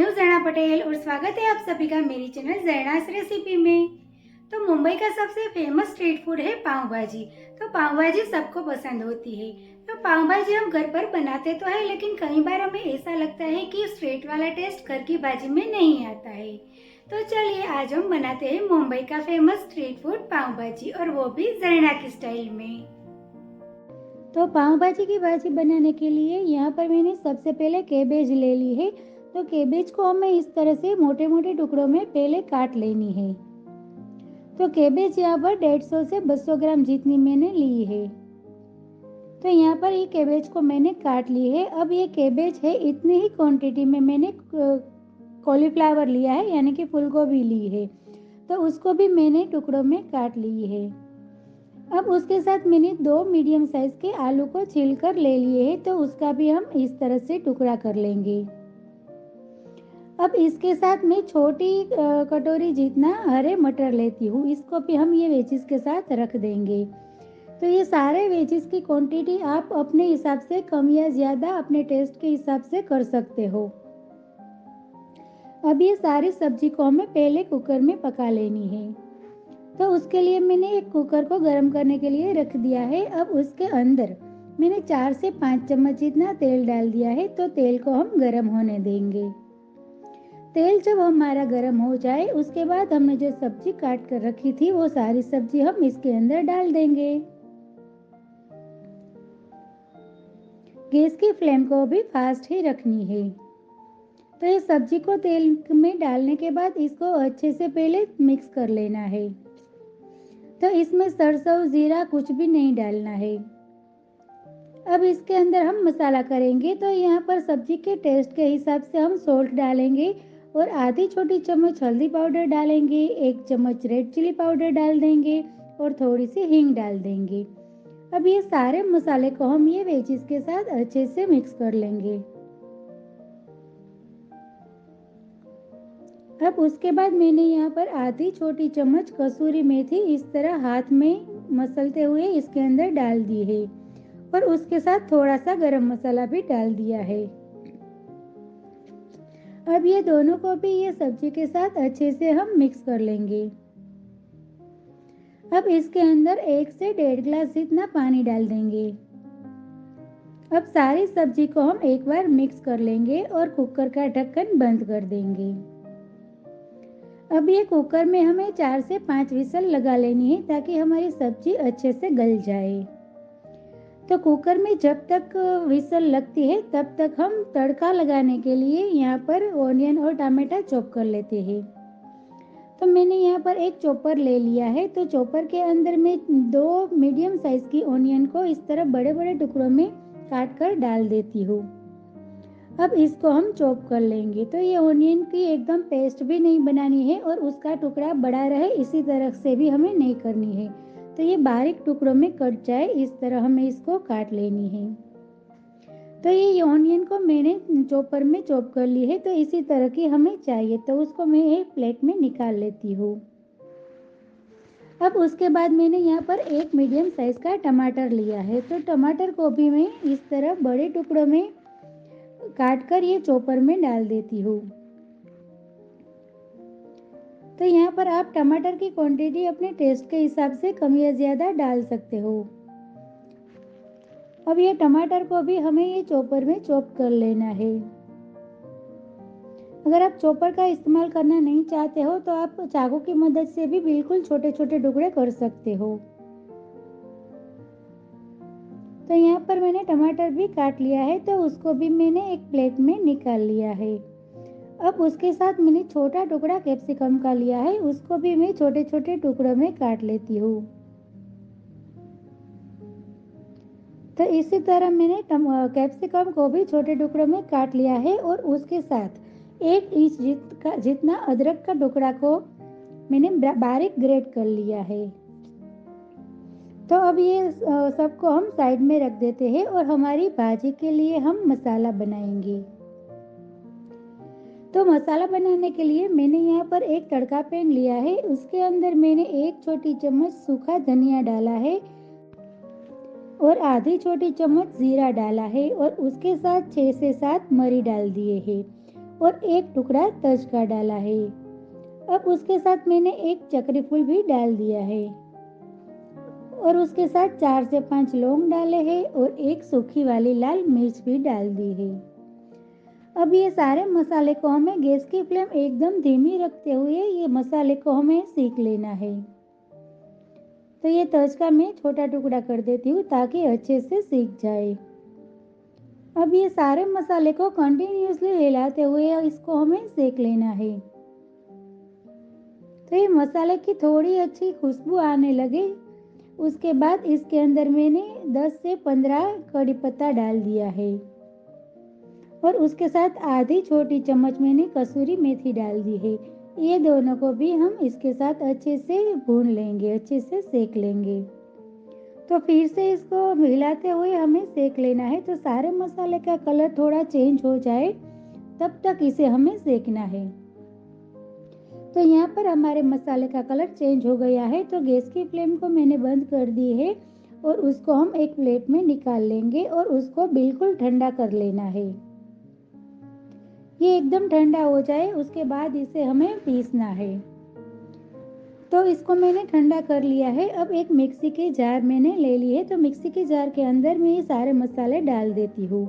हूँ जैना पटेल और स्वागत है आप सभी का मेरी चैनल जैनास रेसिपी में। तो मुंबई का सबसे फेमस स्ट्रीट फूड है पाव भाजी। तो पाव भाजी सबको पसंद होती है। तो पाव भाजी हम घर पर बनाते तो है, लेकिन कई बार हमें ऐसा लगता है कि स्ट्रीट वाला टेस्ट घर की भाजी में नहीं आता है। तो चलिए आज हम बनाते हैं मुंबई का फेमस स्ट्रीट फूड पाव भाजी, और वो भी जैना की स्टाइल में। तो पाव भाजी की भाजी बनाने के लिए यहाँ पर मैंने सबसे पहले कैबेज ले ली है। तो कैबेज को हमें इस तरह से मोटे मोटे टुकड़ों में पहले काट लेनी है। तो कैबेज यहाँ पर 150 से 200 ग्राम जितनी मैंने ली है। तो यहाँ पर ये कैबेज को मैंने काट ली है। अब ये कैबेज है, इतनी ही क्वांटिटी में मैंने कॉलीफ्लावर लिया है, यानी कि फूल गोभी ली है। तो उसको भी मैंने टुकड़ों में काट ली है। अब उसके साथ मैंने 2 मीडियम साइज के आलू को छीलकर ले लिए हैं। तो उसका भी हम इस तरह से टुकड़ा कर लेंगे। अब इसके साथ मैं छोटी कटोरी जितना हरे मटर लेती हूँ, इसको भी हम ये वेजिस के साथ रख देंगे। तो ये सारे वेजिस की क्वांटिटी आप अपने हिसाब से कम या ज़्यादा अपने टेस्ट के हिसाब से कर सकते हो। अब ये सारी सब्जी को हमें पहले कुकर में पका लेनी है। तो उसके लिए मैंने एक कुकर को गर्म करने के लिए रख दिया है। अब उसके अंदर मैंने 4 से 5 चम्मच जितना तेल डाल दिया है। तो तेल को हम गर्म होने देंगे। तेल जब हमारा गर्म हो जाए, उसके बाद हमने जो सब्जी काट कर रखी थी वो सारी सब्जी हम इसके अंदर डाल देंगे। गैस की फ्लेम को भी फास्ट ही रखनी है। तो ये सब्जी को तेल में डालने के बाद इसको अच्छे से पहले मिक्स कर लेना है। तो इसमें सरसों जीरा कुछ भी नहीं डालना है। अब इसके अंदर हम मसाला करेंगे। तो यहाँ पर सब्जी के टेस्ट के हिसाब से हम सॉल्ट डालेंगे और आधी छोटी चम्मच हल्दी पाउडर डालेंगे, 1 चम्मच रेड चिली पाउडर डाल देंगे और थोड़ी सी हींग डाल देंगे। अब ये सारे मसाले को हम ये वेजिस के साथ अच्छे से मिक्स कर लेंगे। अब उसके बाद मैंने यहाँ पर आधी छोटी चम्मच कसूरी मेथी इस तरह हाथ में मसलते हुए इसके अंदर डाल दी है, और उसके साथ थोड़ा सा गरम मसाला भी डाल दिया है। अब ये दोनों को भी ये सब्जी के साथ अच्छे से हम मिक्स कर लेंगे। अब इसके अंदर 1 से 1.5 ग्लास जितना पानी डाल देंगे। अब सारी सब्जी को हम एक बार मिक्स कर लेंगे और कुकर का ढक्कन बंद कर देंगे। अब ये कुकर में हमें 4 से 5 विसल लगा लेनी है, ताकि हमारी सब्जी अच्छे से गल जाए। तो कुकर में जब तक विसल लगती है तब तक हम तड़का लगाने के लिए यहाँ पर ऑनियन और टमाटर चॉप कर लेते हैं। तो मैंने यहाँ पर एक चॉपर ले लिया है। तो चॉपर के अंदर मैं 2 मीडियम साइज की ऑनियन को इस तरह बड़े बड़े टुकड़ों में काट कर डाल देती हूँ। अब इसको हम चॉप कर लेंगे। तो ये ऑनियन की एकदम पेस्ट भी नहीं बनानी है और उसका टुकड़ा बड़ा रहे इसी तरह से भी हमें नहीं करनी है। तो ये बारीक टुकड़ों में कट जाए इस तरह हमें इसको काट लेनी है। तो ये ऑनियन को मैंने चॉपर में चॉप कर ली है। तो इसी तरह की हमें चाहिए, तो उसको मैं एक प्लेट में निकाल लेती हूँ। अब उसके बाद मैंने यहाँ पर एक मीडियम साइज का टमाटर लिया है। तो टमाटर को भी मैं इस तरह बड़े टुकड़ों में काट कर ये चॉपर में डाल देती हूँ। तो यहाँ पर आप टमाटर की क्वांटिटी अपने टेस्ट के हिसाब से कम या ज़्यादा डाल सकते हो। अब ये टमाटर को भी हमें ये चॉपर में चॉप कर लेना है। अगर आप चॉपर का इस्तेमाल करना नहीं चाहते हो तो आप चाकू की मदद से भी बिल्कुल छोटे छोटे टुकड़े कर सकते हो। तो यहाँ पर मैंने टमाटर भी काट लिया है। तो उसको भी मैंने एक प्लेट में निकाल लिया है। अब उसके साथ मैंने छोटा टुकड़ा कैप्सिकम का लिया है, उसको भी मैं छोटे छोटे टुकड़ों में काट लेती हूँ। तो इसी तरह मैंने कैप्सिकम को भी छोटे टुकड़ों में काट लिया है, और उसके साथ 1 इंच जितना अदरक का टुकड़ा को मैंने बारीक ग्रेट कर लिया है। तो अब ये सबको हम साइड में रख देते हैं और हमारी भाजी के लिए हम मसाला बनाएंगे। तो मसाला बनाने के लिए मैंने यहाँ पर एक तड़का पैन लिया है। उसके अंदर मैंने 1 छोटी चम्मच सूखा धनिया डाला है और आधी छोटी चम्मच जीरा डाला है, और उसके साथ 6 से 7 मरी डाल दिए हैं, और एक टुकड़ा तज का डाला है। अब उसके साथ मैंने एक चक्री फूल भी डाल दिया है और उसके साथ 4 से 5 लौंग डाले हैं और एक सूखी वाली लाल मिर्च भी डाल दी है। अब ये सारे मसाले को हमें गैस की फ्लेम एकदम धीमी रखते हुए ये मसाले को हमें सेक लेना है। तो ये तज का मैं छोटा टुकड़ा कर देती हूँ ताकि अच्छे से सीख जाए। अब ये सारे मसाले को कंटिन्यूअसली हिलाते हुए इसको हमें सेक लेना है। तो ये मसाले की थोड़ी अच्छी खुशबू आने लगे उसके बाद इसके अंदर मैंने 10 से 15 कड़ी पत्ता डाल दिया है और उसके साथ आधी छोटी चम्मच मैंने कसूरी मेथी डाल दी है। ये दोनों को भी हम इसके साथ अच्छे से भून लेंगे, अच्छे से सेक लेंगे। तो फिर से इसको मिलाते हुए हमें सेक लेना है। तो सारे मसाले का कलर थोड़ा चेंज हो जाए तब तक इसे हमें सेकना है। तो यहाँ पर हमारे मसाले का कलर चेंज हो गया है तो गैस की फ्लेम को मैंने बंद कर दी है और उसको हम एक प्लेट में निकाल लेंगे और उसको बिल्कुल ठंडा कर लेना है। ये एकदम ठंडा हो जाए उसके बाद इसे हमें पीसना है। तो इसको मैंने ठंडा कर लिया है। अब एक मिक्सी के जार मैंने ले ली है तो मिक्सी के जार के अंदर मैं ये सारे मसाले डाल देती हूँ।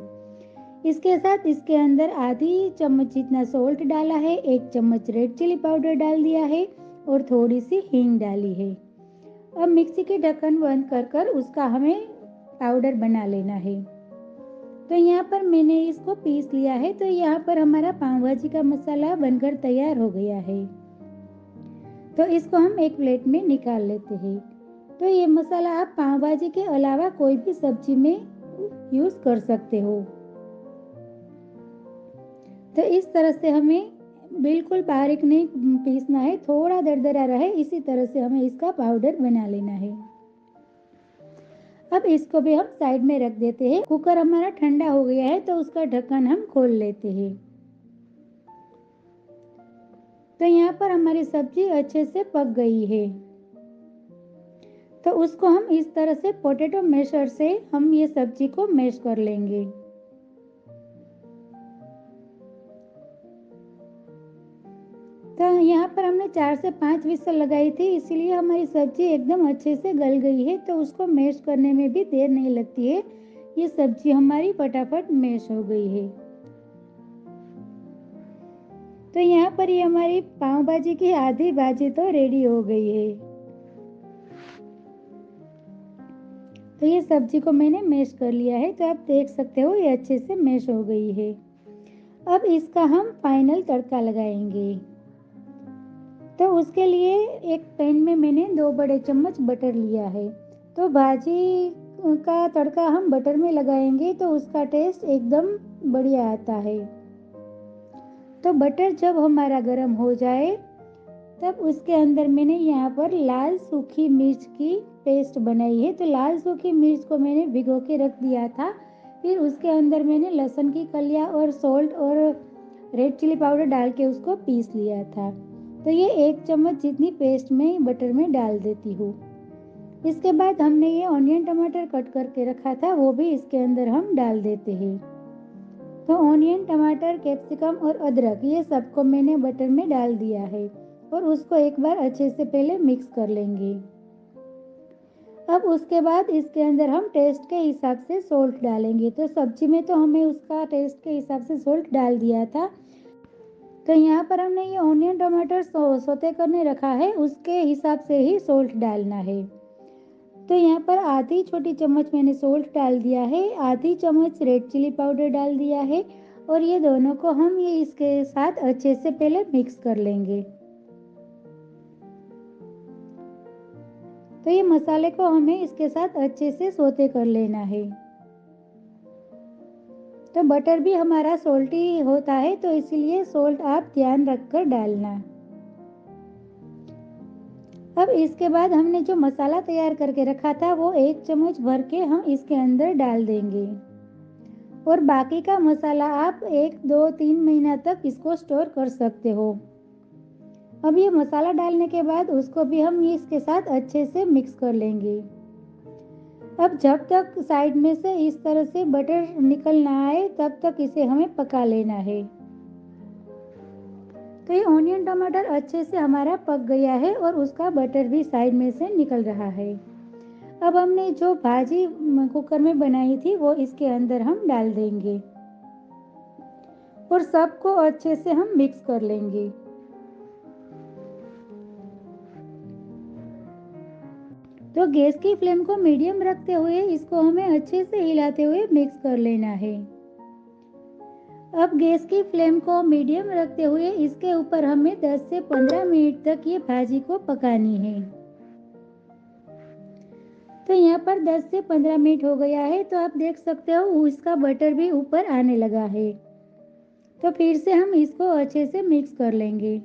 इसके साथ इसके अंदर आधी चम्मच जितना सॉल्ट डाला है, 1 चम्मच रेड चिली पाउडर डाल दिया है और थोड़ी सी हींग डाली है। अब मिक्सी के ढक्कन बंद कर कर उसका हमें पाउडर बना लेना है। तो यहाँ पर मैंने इसको पीस लिया है। तो यहाँ पर हमारा पाव भाजी का मसाला बनकर तैयार हो गया है। तो इसको हम एक प्लेट में निकाल लेते हैं। तो ये मसाला आप पाव भाजी के अलावा कोई भी सब्जी में यूज कर सकते हो। तो इस तरह से हमें बिल्कुल बारीक नहीं पीसना है, थोड़ा दरदरा रहे इसी तरह से हमें इसका पाउडर बना लेना है। अब इसको भी हम साइड में रख देते हैं। कुकर हमारा ठंडा हो गया है तो उसका ढक्कन हम खोल लेते हैं। तो यहाँ पर हमारी सब्जी अच्छे से पक गई है। तो उसको हम इस तरह से पोटैटो मैशर से हम ये सब्जी को मैश कर लेंगे। तो यहाँ पर हमने 4 से 5 विसल लगाई थी इसलिए हमारी सब्जी एकदम अच्छे से गल गई है। तो उसको मैश करने में भी देर नहीं लगती है। ये सब्जी हमारी फटाफट मैश हो गई है। तो यहाँ पर ये हमारी पाव भाजी की आधी भाजी तो रेडी हो गई है। तो ये सब्जी को मैंने मैश कर लिया है। तो आप देख सकते हो ये अच्छे से मैश हो गई है। अब इसका हम फाइनल तड़का लगाएंगे। तो उसके लिए एक पैन में मैंने 2 बड़े चम्मच बटर लिया है। तो भाजी का तड़का हम बटर में लगाएंगे तो उसका टेस्ट एकदम बढ़िया आता है। तो बटर जब हमारा गर्म हो जाए तब उसके अंदर मैंने यहाँ पर लाल सूखी मिर्च की पेस्ट बनाई है। तो लाल सूखी मिर्च को मैंने भिगो के रख दिया था। फिर उसके अंदर मैंने लहसुन की कलियां और सॉल्ट और रेड चिली पाउडर डाल के उसको पीस लिया था। तो ये 1 चम्मच जितनी पेस्ट में बटर में डाल देती हूँ। इसके बाद हमने ये ऑनियन टमाटर कट करके रखा था वो भी इसके अंदर हम डाल देते हैं। तो ऑनियन टमाटर कैप्सिकम और अदरक ये सबको मैंने बटर में डाल दिया है और उसको एक बार अच्छे से पहले मिक्स कर लेंगे। अब उसके बाद इसके अंदर हम टेस्ट के हिसाब से सॉल्ट डालेंगे। तो सब्जी में तो हमें उसका टेस्ट के हिसाब से सॉल्ट डाल दिया था। तो यहाँ पर हमने ये ऑनियन टमाटर सोते करने रखा है उसके हिसाब से ही सॉल्ट डालना है। तो यहाँ पर आधी छोटी चम्मच मैंने सॉल्ट डाल दिया है, आधी चम्मच रेड चिली पाउडर डाल दिया है और ये दोनों को हम ये इसके साथ अच्छे से पहले मिक्स कर लेंगे। तो ये मसाले को हमें इसके साथ अच्छे से सोते कर लेना है। तो बटर भी हमारा सॉल्टी होता है तो इसीलिए सॉल्ट आप ध्यान रखकर डालना। अब इसके बाद हमने जो मसाला तैयार करके रखा था वो 1 चम्मच भर के हम इसके अंदर डाल देंगे और बाकी का मसाला आप 1, 2, 3 महीना तक इसको स्टोर कर सकते हो। अब ये मसाला डालने के बाद उसको भी हम इसके साथ अच्छे से मिक्स कर लेंगे। अब जब तक साइड में से इस तरह से बटर निकल ना आए तब तक इसे हमें पका लेना है। तो ये ऑनियन टमाटर अच्छे से हमारा पक गया है और उसका बटर भी साइड में से निकल रहा है। अब हमने जो भाजी कुकर में बनाई थी वो इसके अंदर हम डाल देंगे और सबको अच्छे से हम मिक्स कर लेंगे। तो गैस की फ्लेम को मीडियम रखते हुए इसको हमें अच्छे से हिलाते हुए मिक्स कर लेना है। अब गैस की फ्लेम को मीडियम रखते हुए इसके ऊपर हमें 10 से 15 मिनट तक ये भाजी को पकानी है। तो यहाँ पर 10 से 15 मिनट हो गया है, तो आप देख सकते हो इसका बटर भी ऊपर आने लगा है। तो फिर से हम इसको अच्छे से मिक्स कर लेंगे।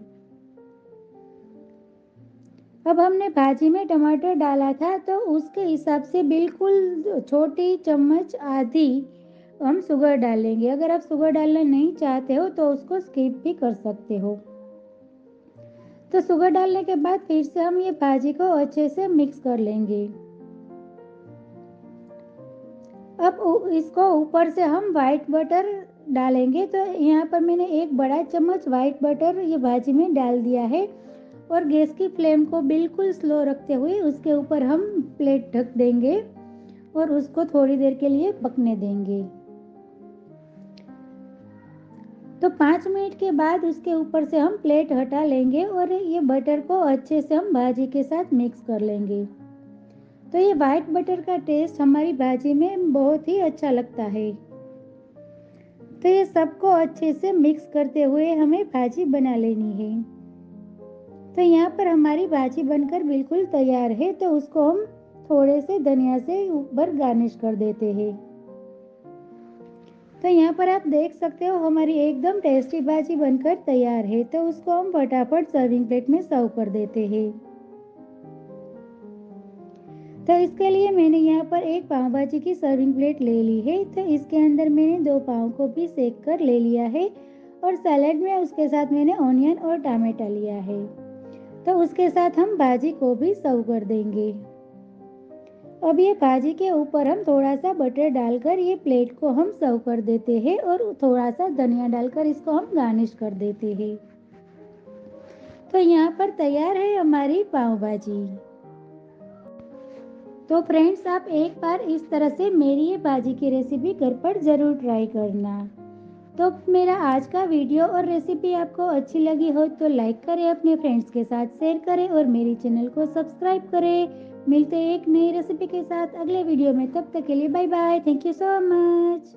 अब हमने भाजी में टमाटर डाला था तो उसके हिसाब से बिल्कुल छोटी चम्मच आधी हम शुगर डालेंगे। अगर आप शुगर डालना नहीं चाहते हो तो उसको स्किप भी कर सकते हो। तो शुगर डालने के बाद फिर से हम ये भाजी को अच्छे से मिक्स कर लेंगे। अब इसको ऊपर से हम व्हाइट बटर डालेंगे। तो यहाँ पर मैंने एक बड़ा चम्मच व्हाइट बटर ये भाजी में डाल दिया है और गैस की फ्लेम को बिल्कुल स्लो रखते हुए उसके ऊपर हम प्लेट ढक देंगे और उसको थोड़ी देर के लिए पकने देंगे। तो 5 मिनट के बाद उसके ऊपर से हम प्लेट हटा लेंगे और ये बटर को अच्छे से हम भाजी के साथ मिक्स कर लेंगे। तो ये व्हाइट बटर का टेस्ट हमारी भाजी में बहुत ही अच्छा लगता है। तो ये सबको अच्छे से मिक्स करते हुए हमें भाजी बना लेनी है। तो यहाँ पर हमारी भाजी बनकर बिल्कुल तैयार है। तो उसको हम थोड़े से धनिया से ऊपर गार्निश कर देते हैं। तो यहाँ पर आप देख सकते हो हमारी एकदम टेस्टी भाजी बनकर तैयार है। तो उसको हम फटाफट सर्विंग प्लेट में सर्व कर देते हैं। तो इसके लिए मैंने यहाँ पर एक पाव भाजी की सर्विंग प्लेट ले ली है। तो इसके अंदर मैंने 2 पाव को भी सेक कर ले लिया है और सैलेड में उसके साथ मैंने ऑनियन और टमाटर लिया है। तो उसके साथ हम भाजी को भी सर्व कर देंगे। अब ये भाजी के ऊपर हम थोड़ा सा बटर डालकर ये प्लेट को हम सर्व कर देते हैं और थोड़ा सा धनिया डालकर इसको हम गार्निश कर देते हैं। तो यहाँ पर तैयार है हमारी पाव भाजी। तो फ्रेंड्स, आप एक बार इस तरह से मेरी ये भाजी की रेसिपी घर पर ज़रूर ट्राई करना। तो मेरा आज का वीडियो और रेसिपी आपको अच्छी लगी हो तो लाइक करें, अपने फ्रेंड्स के साथ शेयर करें और मेरे चैनल को सब्सक्राइब करें। मिलते हैं एक नई रेसिपी के साथ अगले वीडियो में। तब तक के लिए bye bye. Thank you so much.